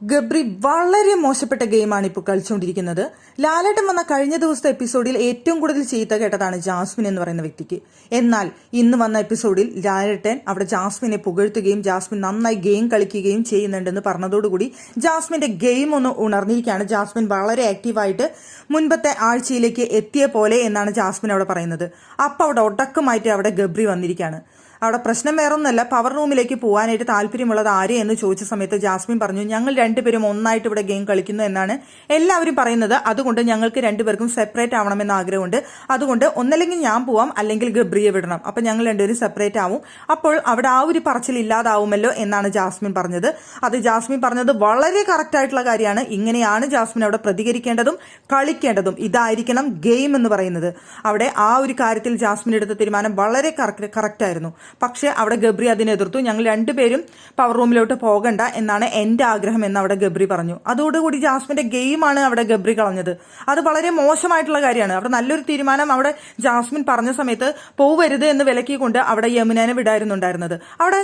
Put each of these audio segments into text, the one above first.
ഗബ്രി വളരെ മോശപ്പെട്ട ഗെയിമാണ് ഇപ്പോൾ കളിച്ചുകൊണ്ടിരിക്കുന്നത്. ലാലേട്ടൻ വന്ന കഴിഞ്ഞ ദിവസത്തെ എപ്പിസോഡിൽ ഏറ്റവും കൂടുതൽ ചീത്ത കേട്ടതാണ് ജാസ്മിൻ എന്ന് പറയുന്ന വ്യക്തിക്ക്. എന്നാൽ ഇന്ന് വന്ന എപ്പിസോഡിൽ ലാലേട്ടൻ അവിടെ ജാസ്മിനെ പുകഴ്ത്തുകയും ജാസ്മിൻ നന്നായി ഗെയിം കളിക്കുകയും ചെയ്യുന്നുണ്ടെന്ന് പറഞ്ഞതോടുകൂടി ജാസ്മിന്റെ ഗെയിം ഒന്ന് ഉണർന്നിരിക്കുകയാണ്. ജാസ്മിൻ വളരെ ആക്റ്റീവായിട്ട് മുൻപത്തെ ആഴ്ചയിലേക്ക് എത്തിയ പോലെ എന്നാണ് ജാസ്മിൻ അവിടെ പറയുന്നത്. അപ്പം അവിടെ ഒടക്കമായിട്ട് അവിടെ ഗബ്രി വന്നിരിക്കുകയാണ്. അവിടെ പ്രശ്നം വേറൊന്നുമല്ല, പവർ റൂമിലേക്ക് പോകാനായിട്ട് താല്പര്യമുള്ളത് ആര് എന്ന് ചോദിച്ച സമയത്ത് ജാസ്മിൻ പറഞ്ഞു, ഞങ്ങൾ രണ്ടുപേരും ഒന്നായിട്ട് ഇവിടെ ഗെയിം കളിക്കുന്നു എന്നാണ് എല്ലാവരും പറയുന്നത്. അതുകൊണ്ട് ഞങ്ങൾക്ക് രണ്ടുപേർക്കും സെപ്പറേറ്റ് ആവണമെന്ന് ആഗ്രഹമുണ്ട്. അതുകൊണ്ട് ഒന്നല്ലെങ്കിൽ ഞാൻ പോവാം, അല്ലെങ്കിൽ ഗബ്രിയെ വിടണം. അപ്പം ഞങ്ങൾ രണ്ടുപേരും സെപ്പറേറ്റ് ആവും. അപ്പോൾ അവിടെ ആ ഒരു പറച്ചിൽ ഇല്ലാതാവുമല്ലോ എന്നാണ് ജാസ്മിൻ പറഞ്ഞത്. അത് ജാസ്മിൻ പറഞ്ഞത് വളരെ കറക്റ്റ് ആയിട്ടുള്ള കാര്യമാണ്. ഇങ്ങനെയാണ് ജാസ്മിൻ അവിടെ പ്രതികരിക്കേണ്ടതും കളിക്കേണ്ടതും. ഇതായിരിക്കണം ഗെയിം എന്ന് പറയുന്നത്. അവിടെ ആ ഒരു കാര്യത്തിൽ ജാസ്മിൻ എടുത്ത തീരുമാനം വളരെ കറക്റ്റ് ആയിരുന്നു. പക്ഷെ അവിടെ ഗബ്രി അതിനെ എതിർത്തു. ഞങ്ങൾ രണ്ടുപേരും പവർ റൂമിലോട്ട് പോകണ്ട എന്നാണ് എൻ്റെ ആഗ്രഹം എന്ന് അവിടെ ഗബ്രി പറഞ്ഞു. അതോടുകൂടി ജാസ്മിന്റെ ഗെയിമാണ് അവിടെ ഗബ്രി കളഞ്ഞത്. അത് വളരെ മോശമായിട്ടുള്ള കാര്യമാണ്. അവിടെ നല്ലൊരു തീരുമാനം അവിടെ ജാസ്മിൻ പറഞ്ഞ സമയത്ത് പോവരുത് എന്ന് വിലക്കിക്കൊണ്ട് അവിടെ യമുനനെ വിടായിരുന്നുണ്ടായിരുന്നത്. അവിടെ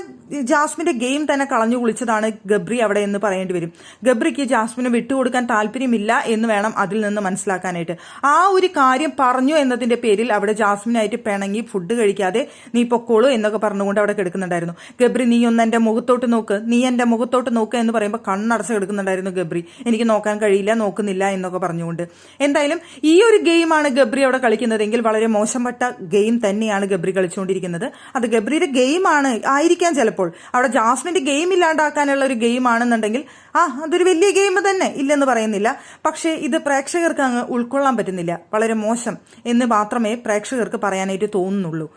ജാസ്മിന്റെ ഗെയിം തന്നെ കളഞ്ഞു കുളിച്ചതാണ് ഗബ്രി അവിടെ എന്ന് പറയേണ്ടി വരും. ഗബ്രിക്ക് ജാസ്മിനെ വിട്ടുകൊടുക്കാൻ താല്പര്യമില്ല എന്ന് വേണം അതിൽ നിന്ന് മനസ്സിലാക്കാനായിട്ട്. ആ ഒരു കാര്യം പറഞ്ഞു എന്നതിന്റെ പേരിൽ അവിടെ ജാസ്മിനായിട്ട് പിണങ്ങി ഫുഡ് കഴിക്കാതെ നീ പൊക്കോളൂ എന്നൊക്കെ പറഞ്ഞുകൊണ്ട് അവിടെ കിടക്കുന്നുണ്ടായിരുന്നു. ഗബ്രി, നീ ഒന്ന് എന്റെ മുഖത്തോട്ട് നോക്ക്, നീ എന്റെ മുഖത്തോട്ട് നോക്ക് എന്ന് പറയുമ്പോൾ കണ്ണടച്ച് കിടക്കുന്നുണ്ടായിരുന്നു ഗബ്രി. എനിക്ക് നോക്കാൻ കഴിയില്ല, നോക്കുന്നില്ല എന്നൊക്കെ പറഞ്ഞുകൊണ്ട്. എന്തായാലും ഈ ഒരു ഗെയിമാണ് ഗബ്രി അവിടെ കളിക്കുന്നതെങ്കിൽ വളരെ മോശപ്പെട്ട ഗെയിം തന്നെയാണ് ഗബ്രി കളിച്ചുകൊണ്ടിരിക്കുന്നത്. അത് ഗബ്രിയുടെ ഗെയിമാണ് ആയിരിക്കാം ചിലപ്പോൾ. അവിടെ ജാസ്മിന്റെ ഗെയിം ഇല്ലാണ്ടാക്കാനുള്ള ഒരു ഗെയിം ആണെന്നുണ്ടെങ്കിൽ അതൊരു വലിയ ഗെയിം തന്നെ, ഇല്ലെന്ന് പറയുന്നില്ല. പക്ഷേ ഇത് പ്രേക്ഷകർക്ക് അങ്ങ് ഉൾക്കൊള്ളാൻ പറ്റുന്നില്ല. വളരെ മോശം എന്ന് മാത്രമേ പ്രേക്ഷകർക്ക് പറയാനായിട്ട് തോന്നുന്നുള്ളൂ.